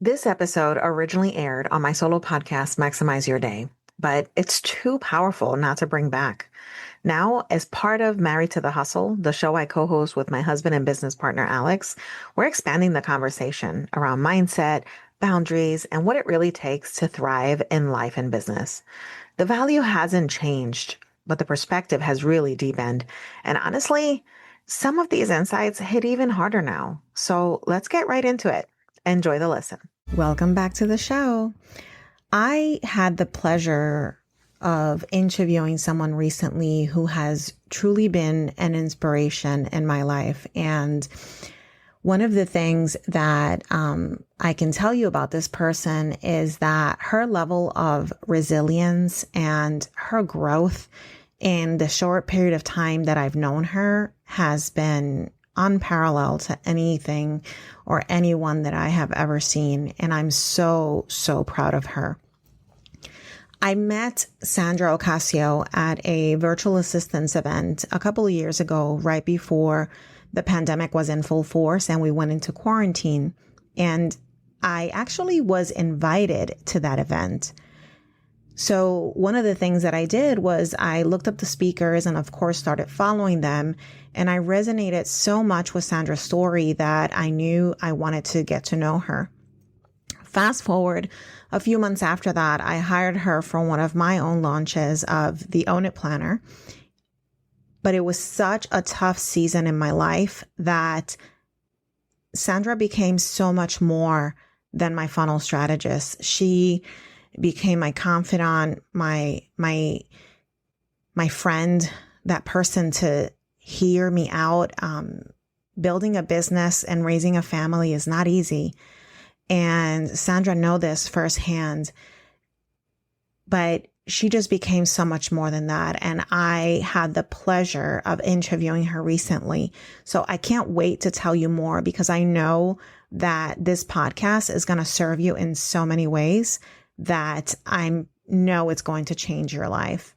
This episode originally aired on my solo podcast, Maximize Your Day, but it's too powerful not to bring back. Now, as part of Married to the Hustle, the show I co host with my husband and business partner, Alex, we're expanding the conversation around mindset, boundaries, and what it really takes to thrive in life and business. The value hasn't changed, but the perspective has really deepened. And honestly, some of these insights hit even harder now. So let's get right into it. Enjoy the listen. Welcome back to the show. I had the pleasure of interviewing someone recently who has truly been an inspiration in my life. And one of the things that I can tell you about this person is that her level of resilience and her growth in the short period of time that I've known her has been unparalleled to anything or anyone that I have ever seen. And I'm so, so proud of her. I met Sandra Ocasio at a virtual assistance event a couple of years ago, right before the pandemic was in full force and we went into quarantine. And I actually was invited to that event. So one of the things that I did was I looked up the speakers and of course started following them. And I resonated so much with Sandra's story that I knew I wanted to get to know her. Fast forward a few months after that, I hired her for one of my own launches of the Own It Planner. But it was such a tough season in my life that Sandra became so much more than my funnel strategist. She became my confidant, my friend, that person to hear me out. Building a business and raising a family is not easy. And Sandra knows this firsthand, but she just became so much more than that. And I had the pleasure of interviewing her recently. So I can't wait to tell you more because I know that this podcast is going to serve you in so many ways that I know it's going to change your life.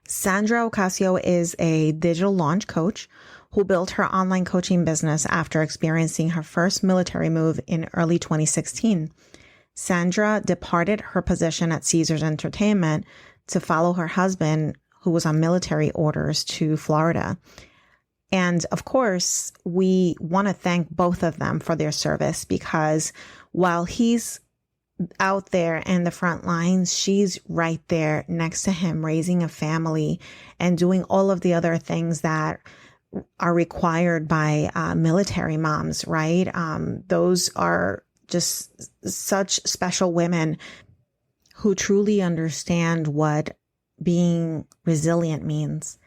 Sandra Ocasio is a digital launch coach who built her online coaching business after experiencing her first military move in early 2016. Sandra departed her position at Caesars Entertainment to follow her husband, who was on military orders, to Florida. And of course, we want to thank both of them for their service because while he's out there in the front lines, she's right there next to him, raising a family and doing all of the other things that are required by military moms, right? Those are just such special women who truly understand what being resilient means.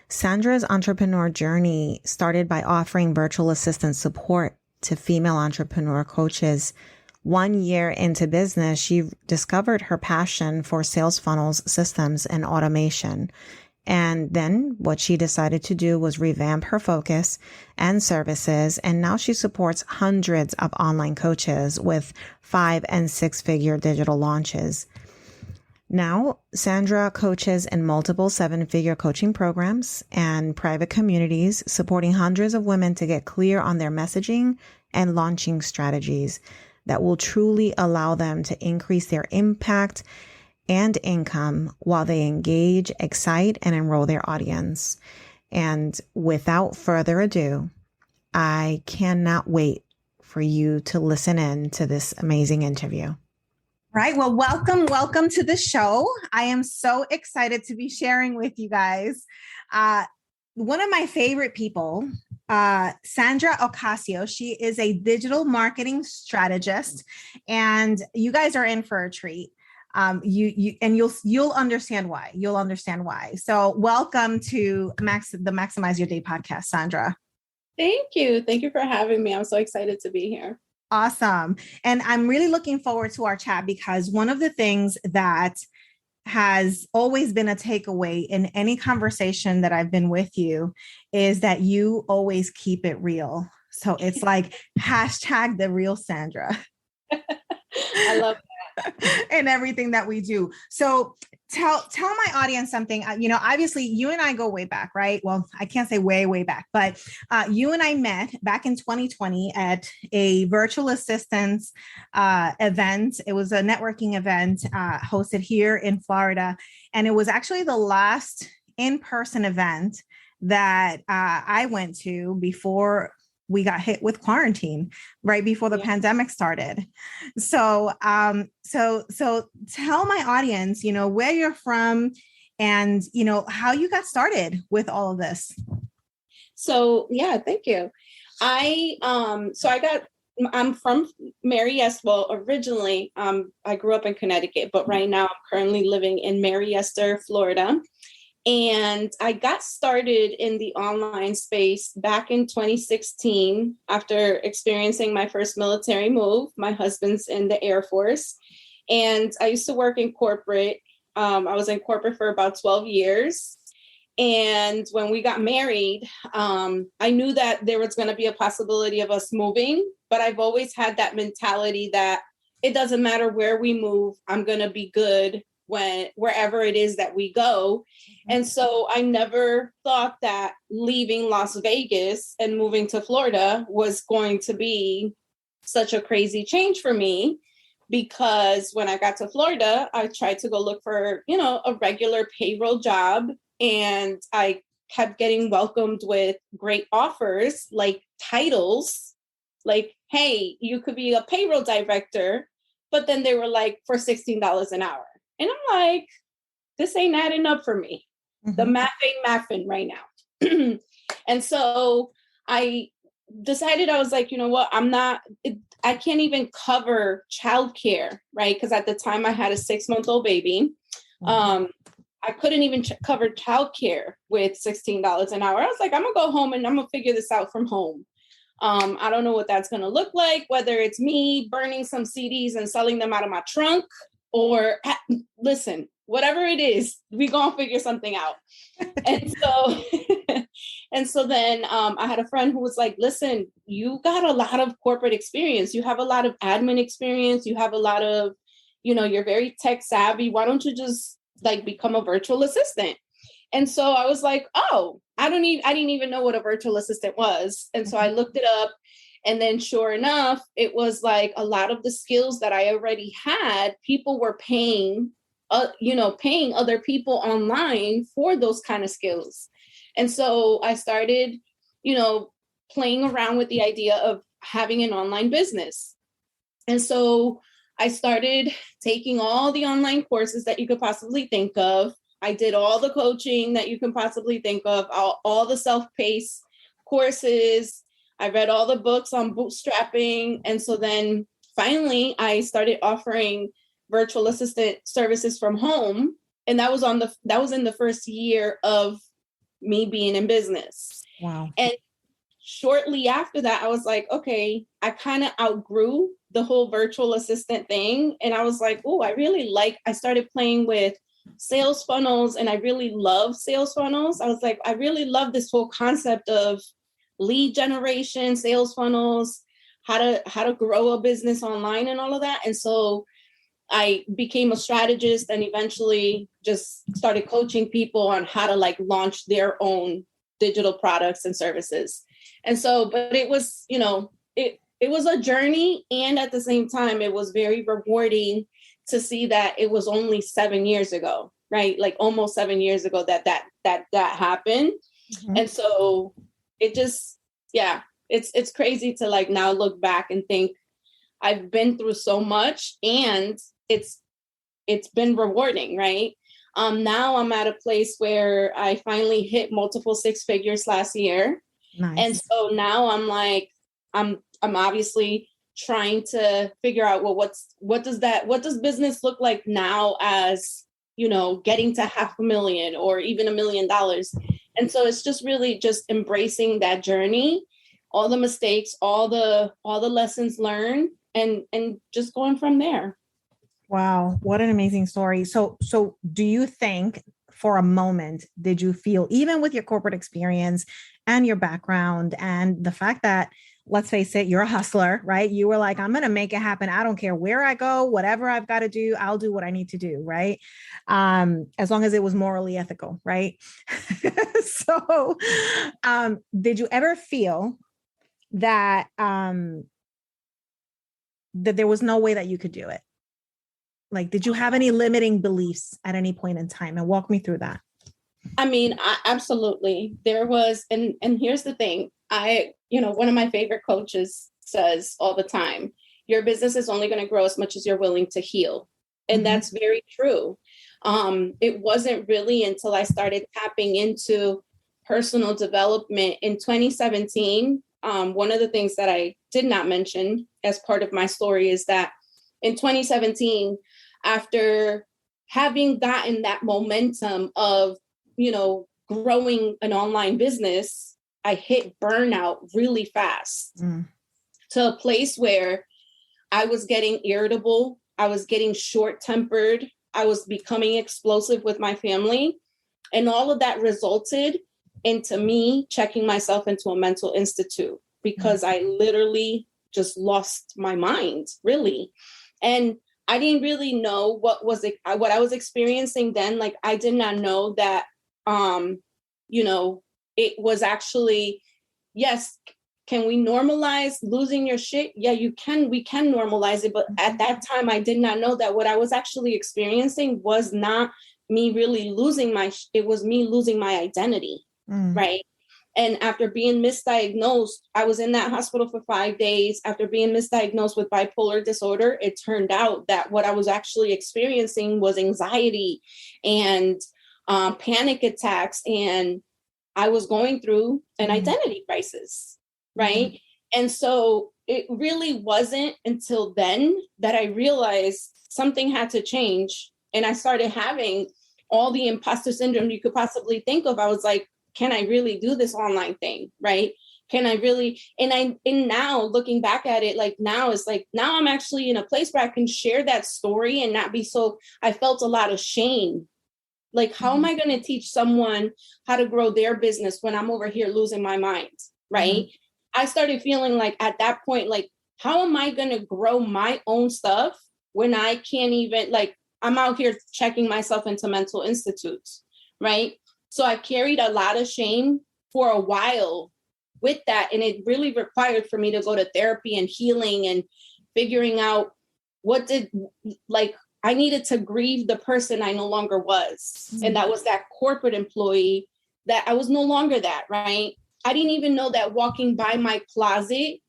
Sandra's entrepreneur journey started by offering virtual assistant support to female entrepreneur coaches. 1 year into business, she discovered her passion for sales funnels, systems, and automation. And then what she decided to do was revamp her focus and services. And now she supports hundreds of online coaches with 5 and 6 figure digital launches. Now, Sandra coaches in multiple 7-figure coaching programs and private communities, supporting hundreds of women to get clear on their messaging and launching strategies that will truly allow them to increase their impact and income while they engage, excite, and enroll their audience. And without further ado, I cannot wait for you to listen in to this amazing interview. Right. Well, welcome to the show. I am so excited to be sharing with you guys. One of my favorite people, Sandra Ocasio. She is a digital marketing strategist, and you guys are in for a treat. You'll understand why. You'll understand why. So, welcome to the Maximize Your Day podcast, Sandra. Thank you. Thank you for having me. I'm so excited to be here. Awesome. And I'm really looking forward to our chat because one of the things that has always been a takeaway in any conversation that I've been with you is that you always keep it real. So it's like hashtag the real Sandra. I love that. in everything that we do. So tell my audience something. Obviously you and I go way back, right? Well, I can't say way back, but you and I met back in 2020 at a virtual assistance event. It was a networking event hosted here in Florida. And it was actually the last in-person event that I went to before we got hit with quarantine, right before the pandemic started. So tell my audience, where you're from and, how you got started with all of this. So, thank you. I'm from Marietta. Well, originally, I grew up in Connecticut, but right now I'm currently living in Marietta, Florida. And I got started in the online space back in 2016 after experiencing my first military move. My husband's in the Air Force, and I used to work in corporate. I was in corporate for about 12 years. And when we got married, I knew that there was going to be a possibility of us moving, but I've always had that mentality that it doesn't matter where we move, I'm going to be good wherever it is that we go. And so I never thought that leaving Las Vegas and moving to Florida was going to be such a crazy change for me, because when I got to Florida, I tried to go look for, a regular payroll job, and I kept getting welcomed with great offers, like titles, like, hey, you could be a payroll director, but then they were like for $16 an hour. And I'm like, this ain't adding up for me. Mm-hmm. The math ain't mathing right now. And so I decided, I was like, you know what? I can't even cover childcare, right? Because at the time I had a 6-month-old baby. Mm-hmm. I couldn't even cover childcare with $16 an hour. I was like, I'm gonna go home and I'm gonna figure this out from home. I don't know what that's gonna look like, whether it's me burning some CDs and selling them out of my trunk, or listen, whatever it is, we gonna figure something out. And so then I had a friend who was like, listen, you got a lot of corporate experience. You have a lot of admin experience. You have a lot of, you're very tech savvy. Why don't you just become a virtual assistant? And so I was like, oh, I didn't even know what a virtual assistant was. And so I looked it up. And then sure enough, it was like a lot of the skills that I already had, people were paying other people online for those kind of skills. And so I started, playing around with the idea of having an online business. And so I started taking all the online courses that you could possibly think of. I did all the coaching that you can possibly think of, all the self-paced courses. I read all the books on bootstrapping. And so then finally I started offering virtual assistant services from home. And that was in the first year of me being in business. Wow. And shortly after that, I was like, okay, I kind of outgrew the whole virtual assistant thing. And I was like, oh, I started playing with sales funnels, and I really love sales funnels. I was like, I really love this whole concept of lead generation, sales funnels, how to grow a business online and all of that. And so I became a strategist and eventually just started coaching people on how to launch their own digital products and services. And so, but it was, it was a journey. And at the same time, it was very rewarding to see that it was only 7 years ago, right? Almost 7 years ago that happened. Mm-hmm. And so it just, it's crazy to now look back and think I've been through so much, and it's been rewarding, right? Now I'm at a place where I finally hit multiple 6 figures last year. Nice. And so now I'm obviously trying to figure out, well, what does business look like now as, getting to $500,000 or even $1 million. And so it's just really just embracing that journey, all the mistakes, all the lessons learned, and just going from there. Wow. What an amazing story. So do you think for a moment, did you feel, even with your corporate experience and your background and the fact that let's face it, you're a hustler, right? You were like, I'm going to make it happen. I don't care where I go, whatever I've got to do, I'll do what I need to do. Right. As long as it was morally ethical. Right. So, did you ever feel that, that there was no way that you could do it? Like, did you have any limiting beliefs at any point in time? And walk me through that. I mean, absolutely. There was, and here's the thing. One of my favorite coaches says all the time, your business is only going to grow as much as you're willing to heal. And that's very true. It wasn't really until I started tapping into personal development in 2017. One of the things that I did not mention as part of my story is that in 2017, after having gotten that momentum of, growing an online business, I hit burnout really fast to a place where I was getting irritable. I was getting short-tempered. I was becoming explosive with my family. And all of that resulted into me checking myself into a mental institute because I literally just lost my mind, really. And I didn't really know what I was experiencing then. Like, I did not know that, it was actually, yes, can we normalize losing your shit? Yeah, you can. We can normalize it. But at that time, I did not know that what I was actually experiencing was not me really losing it was me losing my identity, right? And after being misdiagnosed, I was in that hospital for 5 days. After being misdiagnosed with bipolar disorder, it turned out that what I was actually experiencing was anxiety and panic attacks. And I was going through an identity crisis, right? And so it really wasn't until then that I realized something had to change. And I started having all the imposter syndrome you could possibly think of. I was like, can I really do this online thing? Right? Can I really? And now looking back at it, like now I'm actually in a place where I can share that story and not be so, I felt a lot of shame. Like, how am I going to teach someone how to grow their business when I'm over here losing my mind? Right? I started feeling like at that point, like, how am I going to grow my own stuff when I can't even, like, I'm out here checking myself into mental institutes, right? So I carried a lot of shame for a while with that. And it really required for me to go to therapy and healing and figuring out I needed to grieve the person I no longer was. And that was that corporate employee that I was no longer that, right? I didn't even know that walking by my closet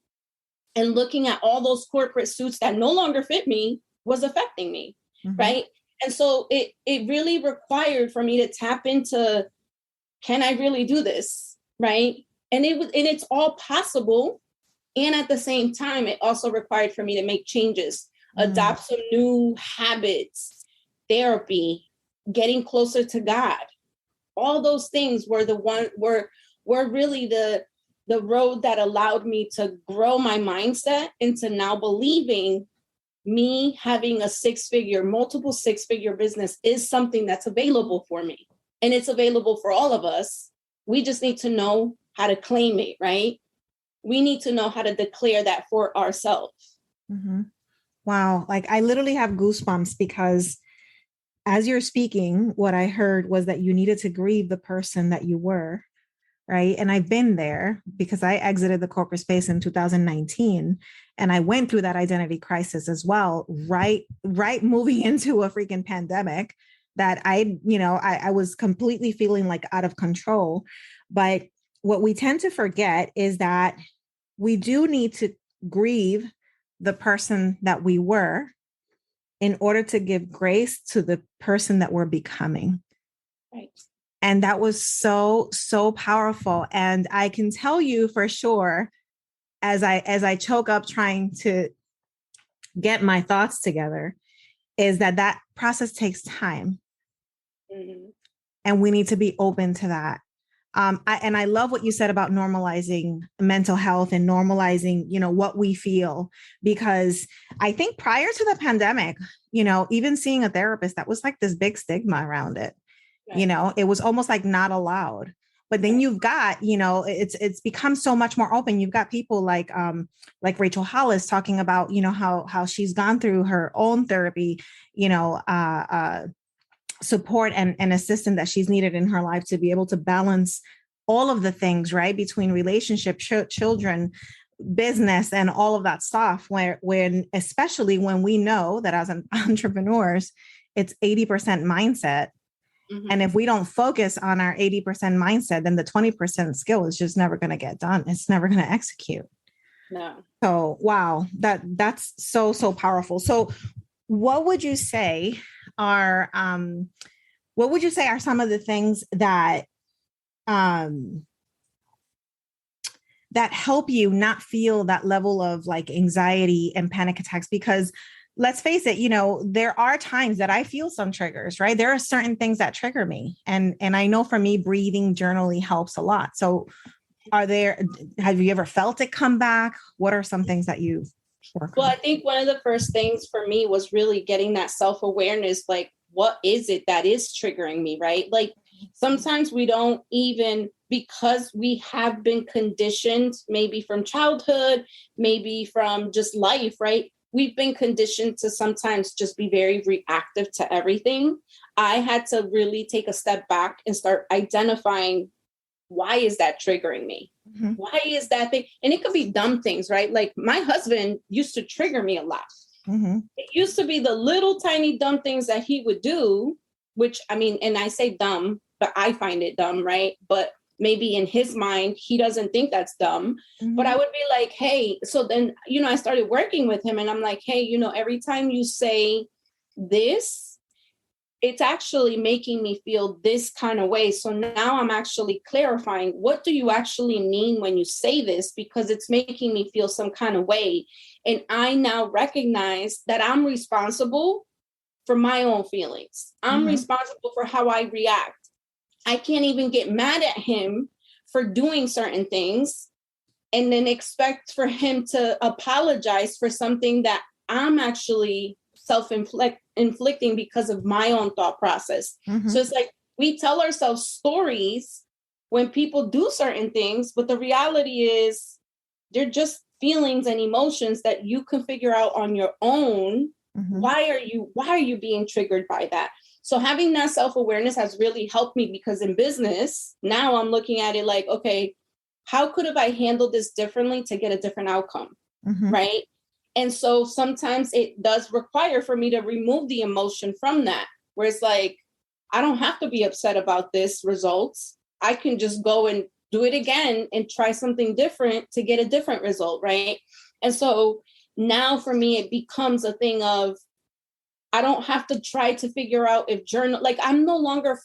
and looking at all those corporate suits that no longer fit me was affecting me, right? And so it really required for me to tap into, can I really do this, right? And it's all possible. And at the same time, it also required for me to make changes, adopt some new habits, therapy, getting closer to God. All those things were really the road that allowed me to grow my mindset into now believing me having a multiple six-figure business is something that's available for me. And it's available for all of us. We just need to know how to claim it, right? We need to know how to declare that for ourselves. Wow. Like, I literally have goosebumps because as you're speaking, what I heard was that you needed to grieve the person that you were, right? And I've been there because I exited the corporate space in 2019 and I went through that identity crisis as well, right moving into a freaking pandemic that I was completely feeling like out of control. But what we tend to forget is that we do need to grieve the person that we were in order to give grace to the person that we're becoming. Right. And that was so, so powerful. And I can tell you for sure, as I choke up trying to get my thoughts together, is that process takes time. And we need to be open to that. I love what you said about normalizing mental health and normalizing, what we feel, because I think prior to the pandemic, even seeing a therapist, that was like this big stigma around it. Right. It was almost like not allowed. But then you've got, it's become so much more open. You've got people like Rachel Hollis talking about, how she's gone through her own therapy, support and assistance that she's needed in her life to be able to balance all of the things, right? Between relationship, children, business, and all of that stuff, especially when we know that as entrepreneurs, it's 80% mindset. Mm-hmm. And if we don't focus on our 80% mindset, then the 20% skill is just never going to get done. It's never going to execute. No. So, wow, that's so powerful. So what would you say are some of the things that help you not feel that level of like anxiety and panic attacks? Because let's face it, there are times that I feel some triggers, right? There are certain things that trigger me. And I know for me, breathing journaling helps a lot. So have you ever felt it come back? What are some things that you work on? Well, I think one of the first things for me was really getting that self-awareness, like, what is it that is triggering me, right? Like sometimes we don't even, because we have been conditioned, maybe from childhood, maybe from just life, right? We've been conditioned to sometimes just be very reactive to everything. I had to really take a step back and start identifying, why is that triggering me? Mm-hmm. Why is that thing? And it could be dumb things, right? Like my husband used to trigger me a lot. Mm-hmm. It used to be the little tiny dumb things that he would do, which I mean, and I say dumb, but I find it dumb, right? But maybe in his mind, he doesn't think that's dumb. Mm-hmm. But I would be like, hey, so then, I started working with him and I'm like, hey, every time you say this, it's actually making me feel this kind of way. So now I'm actually clarifying, what do you actually mean when you say this? Because it's making me feel some kind of way. And I now recognize that I'm responsible for my own feelings. I'm Mm-hmm. responsible for how I react. I can't even get mad at him for doing certain things and then expect for him to apologize for something that I'm actually self-inflicting because of my own thought process. Mm-hmm. So it's like we tell ourselves stories when people do certain things, but the reality is they're just feelings and emotions that you can figure out on your own. Mm-hmm. Why are you being triggered by that? So having that self-awareness has really helped me, because in business, now I'm looking at it like, okay, how could have I handled this differently to get a different outcome? Mm-hmm. Right? And so sometimes it does require for me to remove the emotion from that, where it's like, I don't have to be upset about this results. I can just go and do it again and try something different to get a different result, right? And so now for me, it becomes a thing of, I don't have to try to figure out if like I'm no longer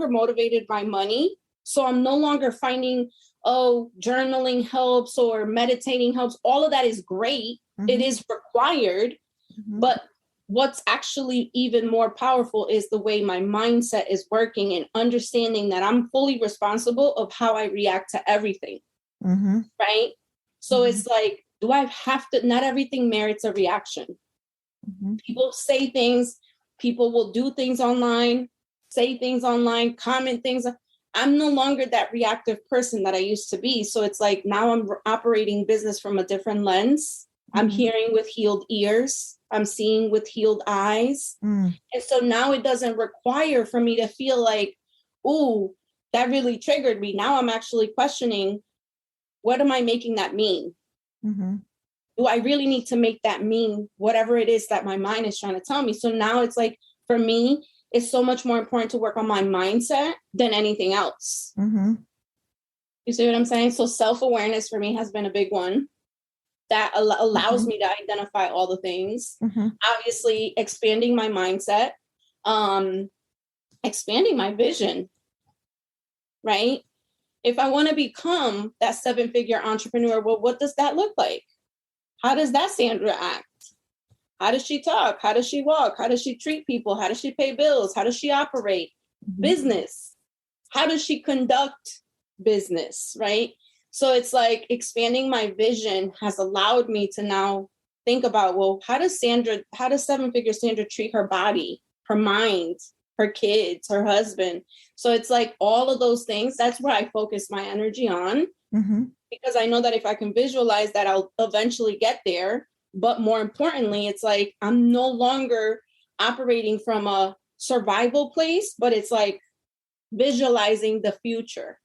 motivated by money. So I'm no longer finding, journaling helps or meditating helps. All of that is great. Mm-hmm. It is required. Mm-hmm. But what's actually even more powerful is the way my mindset is working and understanding that I'm fully responsible of how I react to everything. Mm-hmm. Right? So Mm-hmm. it's like, do I have to, not everything merits a reaction. Mm-hmm. People say things, people will do things online, say things online, comment things. I'm no longer that reactive person that I used to be. So it's like now I'm operating business from a different lens. Mm-hmm. I'm hearing with healed ears. I'm seeing with healed eyes. Mm. And so now it doesn't require for me to feel like, ooh, that really triggered me. Now I'm actually questioning, what am I making that mean? Mm-hmm. Do I really need to make that mean whatever it is that my mind is trying to tell me? So now it's like, for me, it's so much more important to work on my mindset than anything else. Mm-hmm. You see what I'm saying? So self-awareness for me has been a big one that allows mm-hmm. me to identify all the things. Mm-hmm. Obviously, expanding my mindset, expanding my vision, right? If I want to become that 7-figure entrepreneur, well, what does that look like? How does that Sandra act? How does she talk? How does she walk? How does she treat people? How does she pay bills? How does she operate? Mm-hmm. Business. How does she conduct business, right? So it's like expanding my vision has allowed me to now think about, well, how does 7-figure Sandra treat her body, her mind, her kids, her husband. So it's like all of those things, that's where I focus my energy on, because I know that if I can visualize that, I'll eventually get there. But more importantly, it's like I'm no longer operating from a survival place, but it's like visualizing the future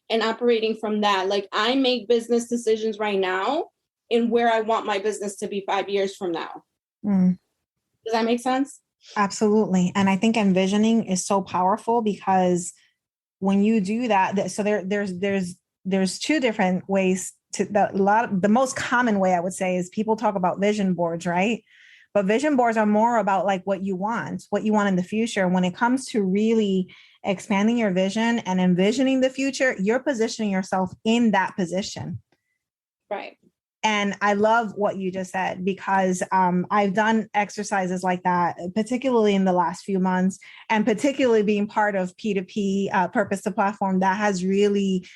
and operating from that. Like I make business decisions right now in where I want my business to be 5 years from now. Does that make sense? Absolutely. And I think envisioning is so powerful, because when you do that, so there's two different ways to the most common way I would say is people talk about vision boards, right? But vision boards are more about like what you want in the future. When it comes to really expanding your vision and envisioning the future, you're positioning yourself in that position. Right. And I love what you just said, because I've done exercises like that, particularly in the last few months, and particularly being part of P2P, Purpose to Platform, that has really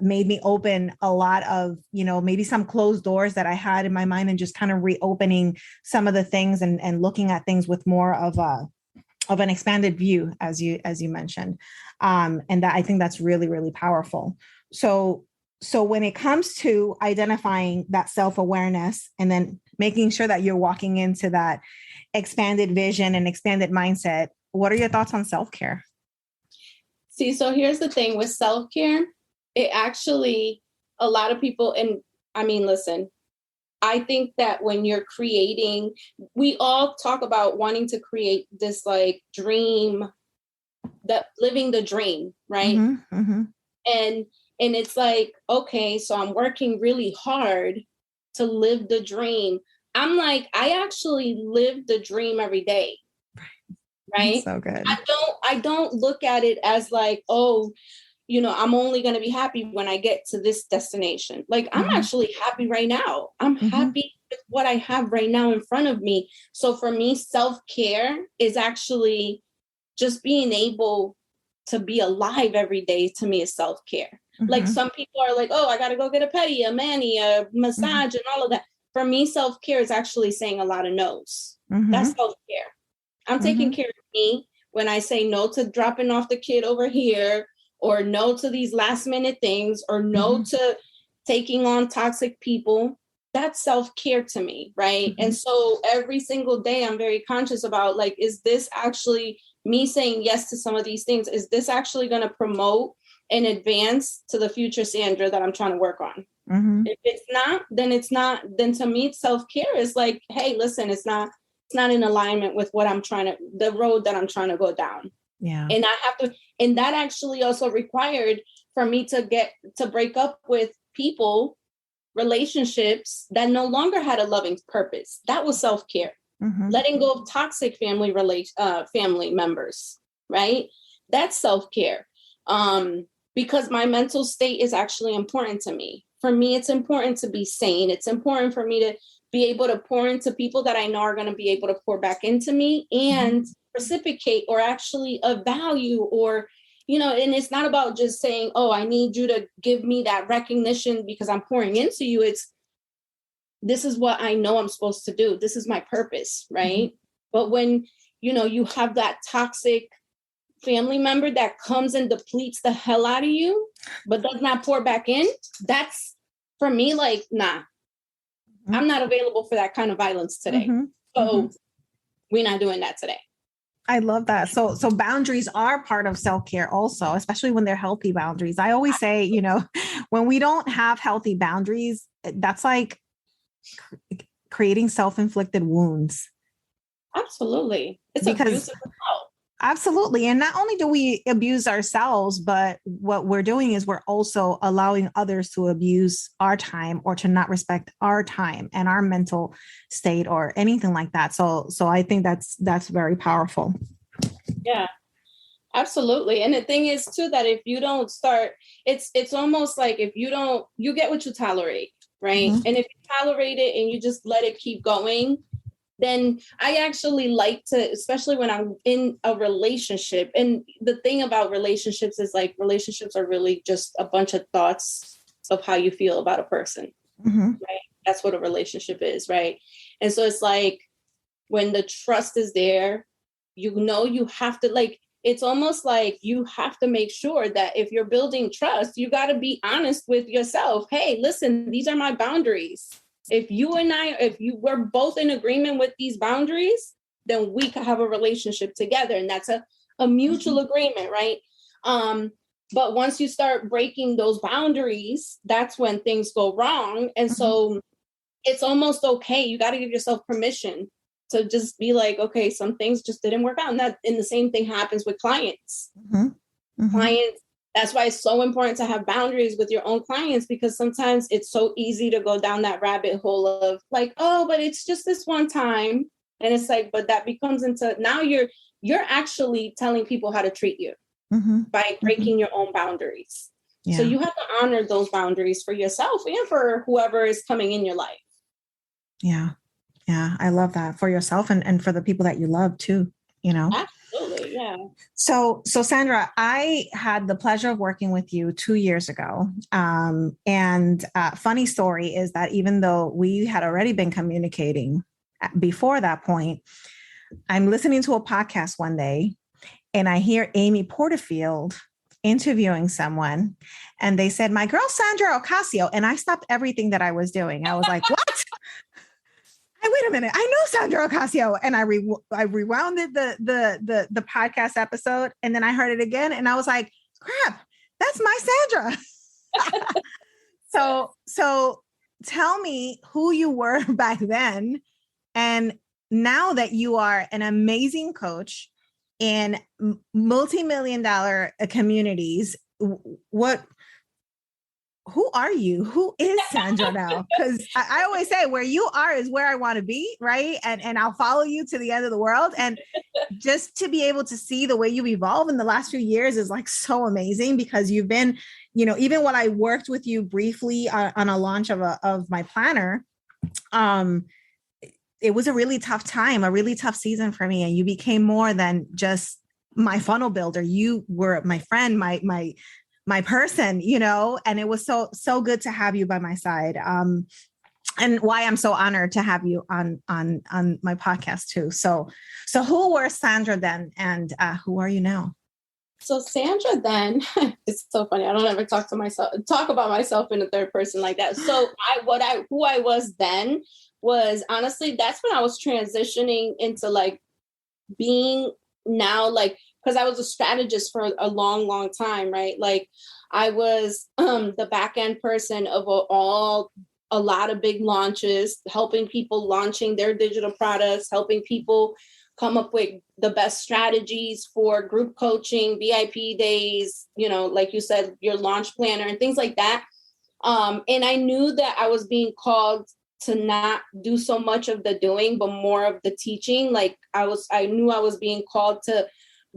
made me open a lot of, maybe some closed doors that I had in my mind, and just kind of reopening some of the things and looking at things with more of an expanded view, as you mentioned. And that I think that's really, really powerful. So when it comes to identifying that self-awareness and then making sure that you're walking into that expanded vision and expanded mindset, what are your thoughts on self-care? See, so here's the thing with self-care. It actually, a lot of people, and I mean, listen, I think that when you're creating, we all talk about wanting to create this like dream, that living the dream, right? And it's like, okay, so I'm working really hard to live the dream. I'm like, I actually live the dream every day. Right. So good. I don't look at it as like, oh, I'm only going to be happy when I get to this destination. Like, I'm actually happy right now. I'm happy with what I have right now in front of me. So for me, self-care is actually just being able to be alive every day. To me, is self-care. Like some people are like, oh, I got to go get a pedi, a mani, a massage, and all of that. For me, self-care is actually saying a lot of no's. That's self-care. I'm taking care of me when I say no to dropping off the kid over here, or no to these last minute things, or no to taking on toxic people. That's self-care to me, right? And so every single day I'm very conscious about, like, is this actually me saying yes to some of these things? Is this actually going to promote and advance to the future Sandra that I'm trying to work on? If it's not, then it's not. Then to me, self-care is like, hey, listen, it's not in alignment with what the road that I'm trying to go down. Yeah. And I have to, and that actually also required for me to break up with people, relationships that no longer had a loving purpose. That was self-care. Letting go of toxic family members, right? That's self-care. Because my mental state is actually important to me. For me, it's important to be sane. It's important for me to be able to pour into people that I know are going to be able to pour back into me and reciprocate, or actually a value, or, and it's not about just saying, oh, I need you to give me that recognition because I'm pouring into you. It's, this is what I know I'm supposed to do. This is my purpose, right? But when, you have that toxic family member that comes and depletes the hell out of you, but does not pour back in, that's for me, like, nah, I'm not available for that kind of violence today. So we're not doing that today. I love that. So boundaries are part of self-care also, especially when they're healthy boundaries. I always say, when we don't have healthy boundaries, that's like creating self-inflicted wounds. Absolutely. It's abusive as well. Absolutely. And not only do we abuse ourselves, but what we're doing is we're also allowing others to abuse our time, or to not respect our time and our mental state or anything like that. So I think that's very powerful. Yeah, absolutely. And the thing is too, that if you don't start, it's almost like if you don't, you get what you tolerate, right? And if you tolerate it and you just let it keep going, then I actually like to, especially when I'm in a relationship. And the thing about relationships is, like, relationships are really just a bunch of thoughts of how you feel about a person, right? That's what a relationship is, right? And so it's like, when the trust is there, you have to, like, it's almost like you have to make sure that if you're building trust, you got to be honest with yourself. Hey, listen, these are my boundaries. If we're both in agreement with these boundaries, then we could have a relationship together. And that's a mutual agreement, right? But once you start breaking those boundaries, that's when things go wrong. And so it's almost okay. You got to give yourself permission to just be like, okay, some things just didn't work out. And the same thing happens with clients. Clients, that's why it's so important to have boundaries with your own clients, because sometimes it's so easy to go down that rabbit hole of like, oh, but it's just this one time. And it's like, but that becomes into, now you're actually telling people how to treat you by breaking your own boundaries. Yeah. So you have to honor those boundaries for yourself and for whoever is coming in your life. Yeah. Yeah. I love that, for yourself and for the people that you love too, you know? Absolutely. Yeah. So Sandra, I had the pleasure of working with you 2 years ago. And funny story is that even though we had already been communicating before that point, I'm listening to a podcast one day and I hear Amy Porterfield interviewing someone, and they said, my girl, Sandra Ocasio. And I stopped everything that I was doing. I was like, what? Wait a minute. I know Sandra Ocasio. And I rewounded the podcast episode, and then I heard it again and I was like, crap, that's my Sandra. So tell me who you were back then. And now that you are an amazing coach in multi-million-dollar communities, who are you? Who is Sandra now? Because I always say where you are is where I want to be, right? And I'll follow you to the end of the world. And just to be able to see the way you evolve in the last few years is like so amazing, because you've been, you know, even when I worked with you briefly on a launch of my planner, it was a really tough time, a really tough season for me. And you became more than just my funnel builder. You were my friend, my person, you know, and it was so good to have you by my side. And why I'm so honored to have you on my podcast too. So who were Sandra then, and who are you now? So Sandra then, it's so funny. I don't ever talk about myself in a third person like that. So who I was then was, honestly, that's when I was transitioning into like being now, like, because I was a strategist for a long, long time, right? Like I was the back end person of a lot of big launches, helping people launching their digital products, helping people come up with the best strategies for group coaching, VIP days, you know, like you said, your launch planner and things like that. And I knew that I was being called to not do so much of the doing, but more of the teaching. Like I knew I was being called to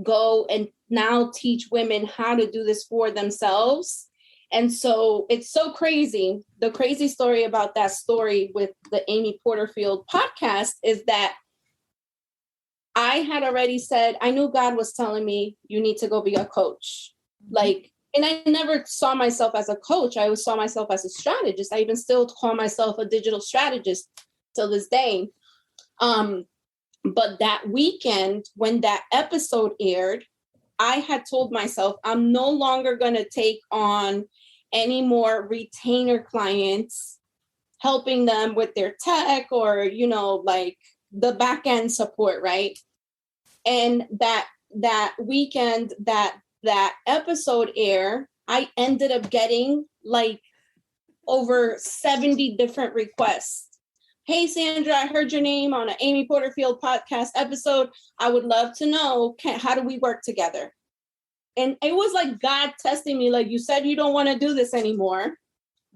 go and now teach women how to do this for themselves. And so it's so crazy. The crazy story about that story with the Amy Porterfield podcast is that I had already said, I knew God was telling me, you need to go be a coach. Like, and I never saw myself as a coach. I always saw myself as a strategist. I even still call myself a digital strategist till this day. But that weekend, when that episode aired, I had told myself, I'm no longer going to take on any more retainer clients, helping them with their tech or, you know, like the back end support, right? And that weekend, that episode air, I ended up getting like over 70 different requests. Hey, Sandra, I heard your name on an Amy Porterfield podcast episode. I would love to know, how do we work together? And it was like God testing me, like, you said you don't want to do this anymore.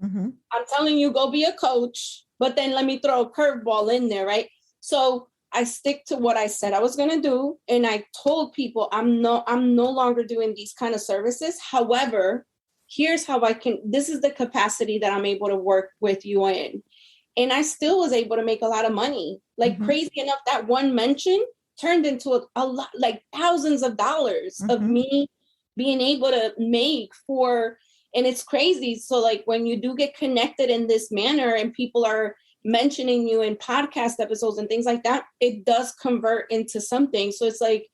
I'm telling you, go be a coach, but then let me throw a curveball in there, right? So I stick to what I said I was going to do. And I told people I'm no longer doing these kind of services. However, here's how this is the capacity that I'm able to work with you in. And I still was able to make a lot of money. Like crazy enough, that one mention turned into a lot, like thousands of dollars of me being able to make and it's crazy. So like when you do get connected in this manner and people are mentioning you in podcast episodes and things like that, it does convert into something. So it's like,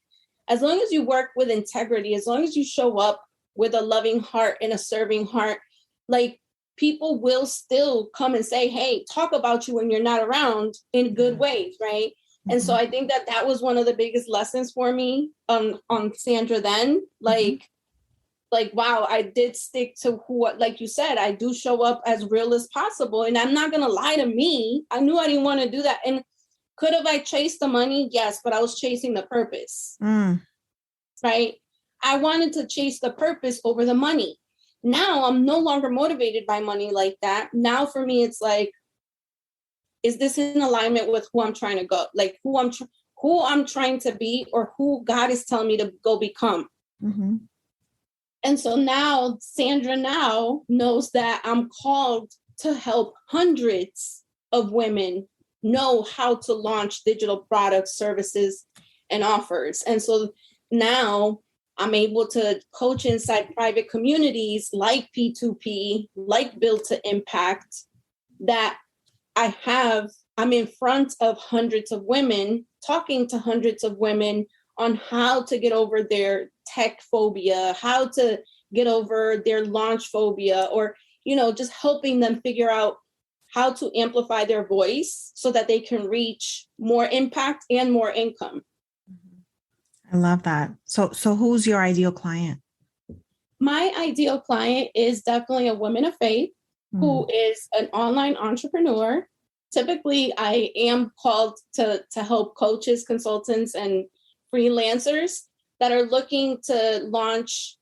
as long as you work with integrity, as long as you show up with a loving heart and a serving heart, like people will still come and say, hey, talk about you when you're not around in good ways, right? And so I think that that was one of the biggest lessons for me on Sandra then. Like, wow, I did stick to who, like you said, I do show up as real as possible. And I'm not going to lie to me. I knew I didn't want to do that. And could have I chased the money? Yes, but I was chasing the purpose, right? I wanted to chase the purpose over the money. Now I'm no longer motivated by money like that. Now for me, it's like, is this in alignment with who I'm trying to go? Like who I'm trying to be, or who God is telling me to go become. And so now Sandra now knows that I'm called to help hundreds of women know how to launch digital products, services, and offers. And so now I'm able to coach inside private communities like P2P, like Build to Impact, that I'm in front of hundreds of women, talking to hundreds of women on how to get over their tech phobia, how to get over their launch phobia, or, just helping them figure out how to amplify their voice so that they can reach more impact and more income. I love that. So who's your ideal client? My ideal client is definitely a woman of faith who is an online entrepreneur. Typically, I am called to help coaches, consultants, and freelancers that are looking to launch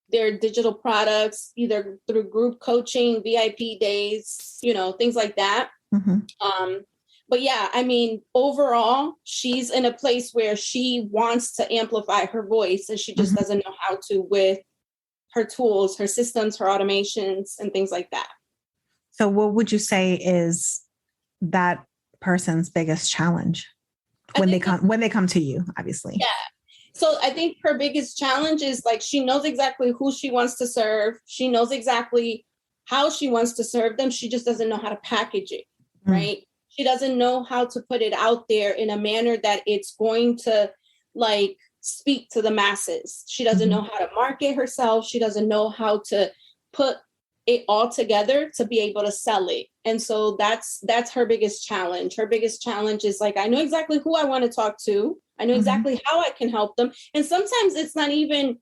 their digital products, either through group coaching, VIP days, things like that. But yeah, I mean, overall, she's in a place where she wants to amplify her voice, and she just doesn't know how to with her tools, her systems, her automations, and things like that. So what would you say is that person's biggest challenge when they come to you, obviously? Yeah. So I think her biggest challenge is like, she knows exactly who she wants to serve. She knows exactly how she wants to serve them. She just doesn't know how to package it, right? She doesn't know how to put it out there in a manner that it's going to like speak to the masses. She doesn't know how to market herself. She doesn't know how to put it all together to be able to sell it. And so that's her biggest challenge. Her biggest challenge is like, I know exactly who I want to talk to. I know exactly how I can help them. And sometimes it's not even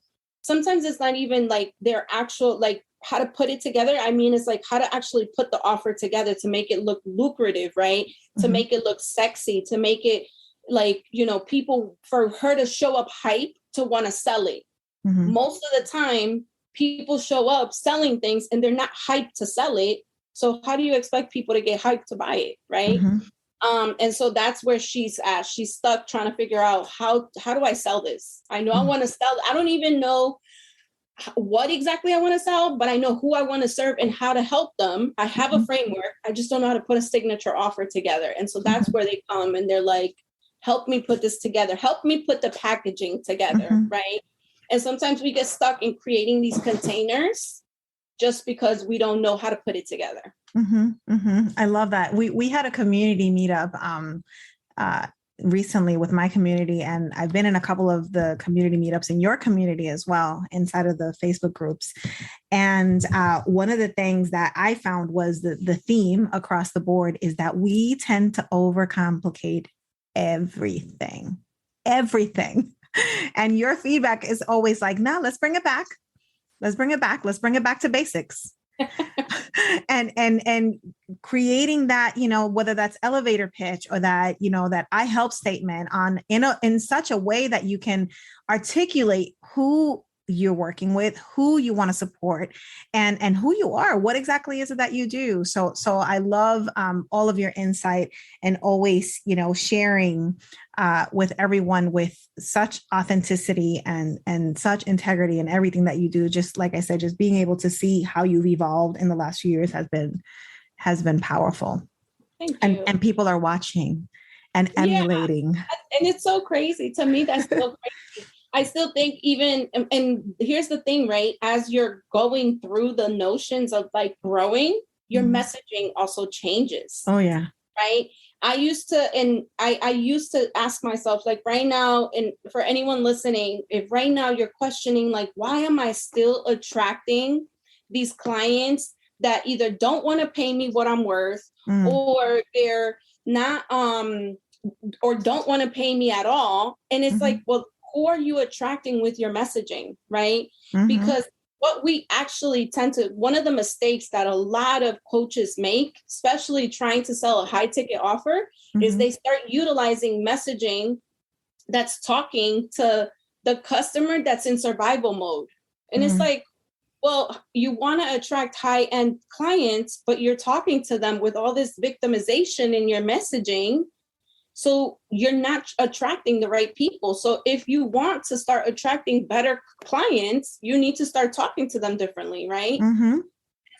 like their actual, like how to put it together. I mean, it's like how to actually put the offer together to make it look lucrative, right? To make it look sexy, to make it like, people, for her to show up hype to want to sell it. Most of the time, people show up selling things and they're not hyped to sell it. So how do you expect people to get hyped to buy it, right? And so that's where she's at. She's stuck trying to figure out how do I sell this? I know I want to sell. I don't even know what exactly I want to sell, but I know who I want to serve and how to help them. I have a framework. I just don't know how to put a signature offer together. And so that's where they come and they're like, help me put this together. Help me put the packaging together, right? And sometimes we get stuck in creating these containers just because we don't know how to put it together. I love that. We had a community meetup recently with my community, and I've been in a couple of the community meetups in your community as well, inside of the Facebook groups. And one of the things that I found was the theme across the board is that we tend to overcomplicate everything. And your feedback is always like, no, let's bring it back. Let's bring it back to basics. and creating that, whether that's elevator pitch or that, that I help statement in such a way that you can articulate who you're working with, who you want to support, and who you are. What exactly is it that you do? So I love all of your insight and always, sharing with everyone with such authenticity and such integrity in everything that you do. Just like I said, just being able to see how you've evolved in the last few years has been powerful. Thank you. And people are watching and emulating. And it's so crazy to me. That's so crazy. I still think and here's the thing, right? As you're going through the notions of like growing, your messaging also changes. Oh yeah. Right. I used to, and I used to ask myself, like right now, and for anyone listening, if right now you're questioning, like, why am I still attracting these clients that either don't want to pay me what I'm worth, or they're not, or don't want to pay me at all. And it's like, well, who are you attracting with your messaging, right? Because what we actually tend to, one of the mistakes that a lot of coaches make, especially trying to sell a high ticket offer, is they start utilizing messaging that's talking to the customer that's in survival mode. And it's like, well, you want to attract high-end clients, but you're talking to them with all this victimization in your messaging. So you're not attracting the right people. So if you want to start attracting better clients, you need to start talking to them differently, right?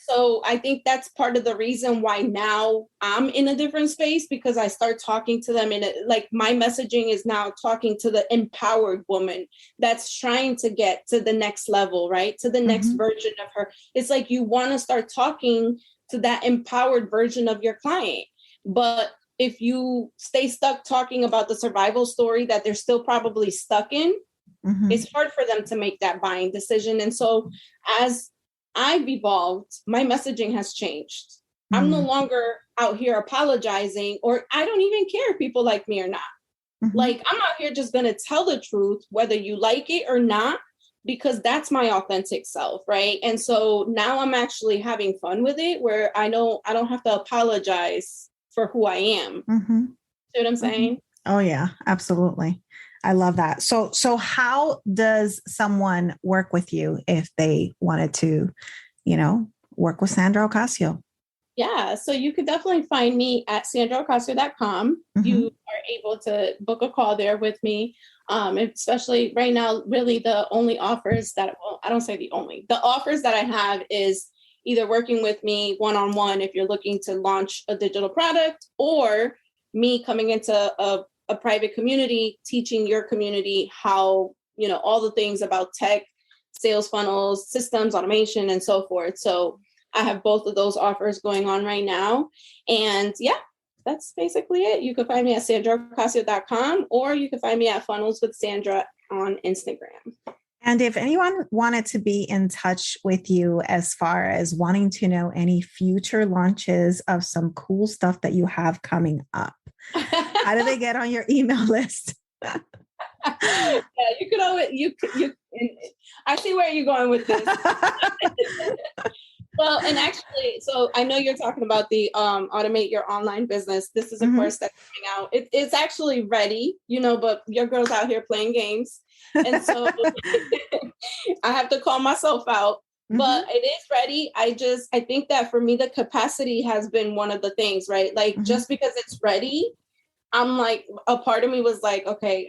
So I think that's part of the reason why now I'm in a different space, because I start talking to them like my messaging is now talking to the empowered woman that's trying to get to the next level, right? To the next version of her. It's like you want to start talking to that empowered version of your client. But if you stay stuck talking about the survival story that they're still probably stuck in, it's hard for them to make that buying decision. And so as I've evolved, my messaging has changed. I'm no longer out here apologizing, or I don't even care if people like me or not. Like, I'm out here just going to tell the truth, whether you like it or not, because that's my authentic self, right? And so now I'm actually having fun with it, where I don't have to apologize for who I am. See what I'm saying? Oh yeah, absolutely. I love that. So how does someone work with you if they wanted to, work with Sandra Ocasio? Yeah. So you could definitely find me at sandraocasio.com. You are able to book a call there with me. Especially right now, really the only offers that, well, I don't say the only, the offers that I have is either working with me one-on-one if you're looking to launch a digital product, or me coming into a private community, teaching your community how, all the things about tech, sales funnels, systems, automation, and so forth. So I have both of those offers going on right now. And yeah, that's basically it. You can find me at sandraocasio.com, or you can find me at Funnels with Sandra on Instagram. And if anyone wanted to be in touch with you as far as wanting to know any future launches of some cool stuff that you have coming up, how do they get on your email list? Yeah, you could always, I see where you're going with this. Well, and actually, so I know you're talking about the Automate Your Online Business. This is a course that's coming out. It's actually ready, but your girl's out here playing games. And so I have to call myself out, but it is ready. I think that for me, the capacity has been one of the things, right? Like just because it's ready, I'm like, a part of me was like, okay,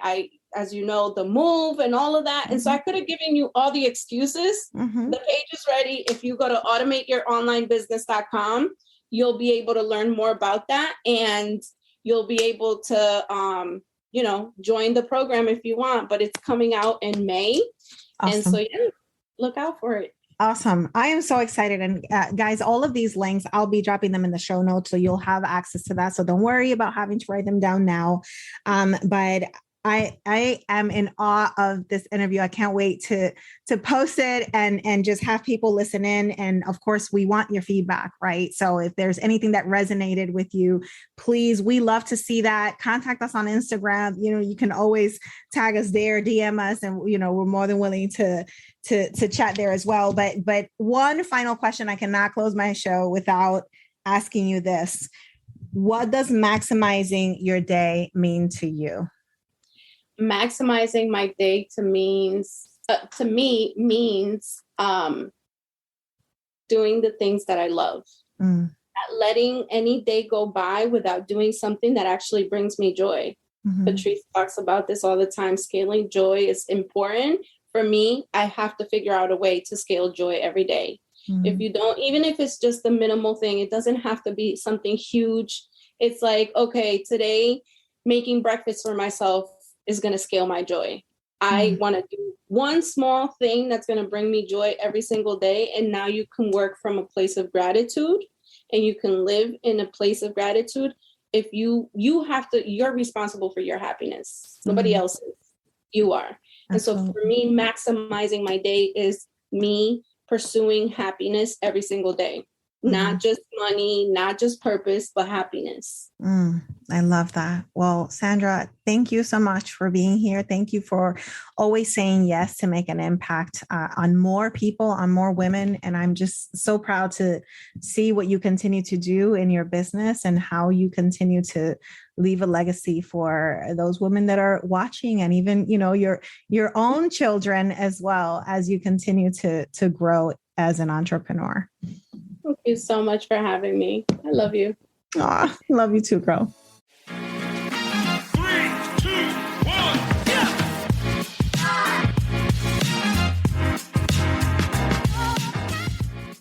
as you know, the move and all of that. And so I could have given you all the excuses. The page is ready. If you go to automateyouronlinebusiness.com, you'll be able to learn more about that. And you'll be able to, join the program if you want, but it's coming out in May. Awesome. And so, yeah, look out for it. Awesome. I am so excited. And guys, all of these links, I'll be dropping them in the show notes, so you'll have access to that. So don't worry about having to write them down now. But I am in awe of this interview. I can't wait to post it and just have people listen in. And of course, we want your feedback, right? So if there's anything that resonated with you, please, we love to see that. Contact us on Instagram. You can always tag us there, DM us, and we're more than willing to chat there as well. But one final question, I cannot close my show without asking you this. What does maximizing your day mean to you? Maximizing my day to me means doing the things that I love. Not letting any day go by without doing something that actually brings me joy. Patrice talks about this all the time. Scaling joy is important. For me, I have to figure out a way to scale joy every day. If you don't, even if it's just the minimal thing, it doesn't have to be something huge. It's like, okay, today making breakfast for myself is going to scale my joy. I want to do one small thing that's going to bring me joy every single day. And now you can work from a place of gratitude, and you can live in a place of gratitude. if you're responsible for your happiness. Nobody else is. You are. And so for me, maximizing my day is me pursuing happiness every single day. Not just money, not just purpose, but happiness. I love that. Well, Sandra, thank you so much for being here. Thank you for always saying yes to make an impact on more people, on more women. And I'm just so proud to see what you continue to do in your business and how you continue to leave a legacy for those women that are watching, and even, your own children as well, as you continue to grow as an entrepreneur. Thank you so much for having me. I love you. Aw, love you too, girl. 3, 2, 1, yeah!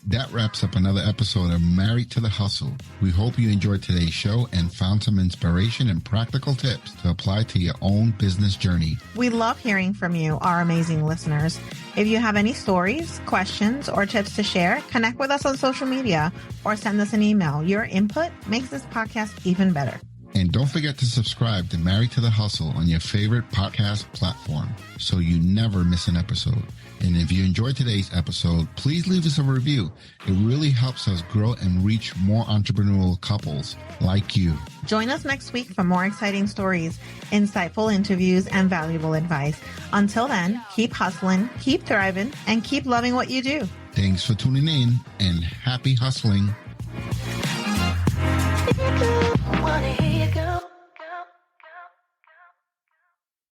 That wraps up another episode of Married to the Hustle. We hope you enjoyed today's show and found some inspiration and practical tips to apply to your own business journey. We love hearing from you, our amazing listeners. If you have any stories, questions, or tips to share, connect with us on social media or send us an email. Your input makes this podcast even better. And don't forget to subscribe to Married to the Hustle on your favorite podcast platform so you never miss an episode. And if you enjoyed today's episode, please leave us a review. It really helps us grow and reach more entrepreneurial couples like you. Join us next week for more exciting stories, insightful interviews, and valuable advice. Until then, keep hustling, keep thriving, and keep loving what you do. Thanks for tuning in, and happy hustling.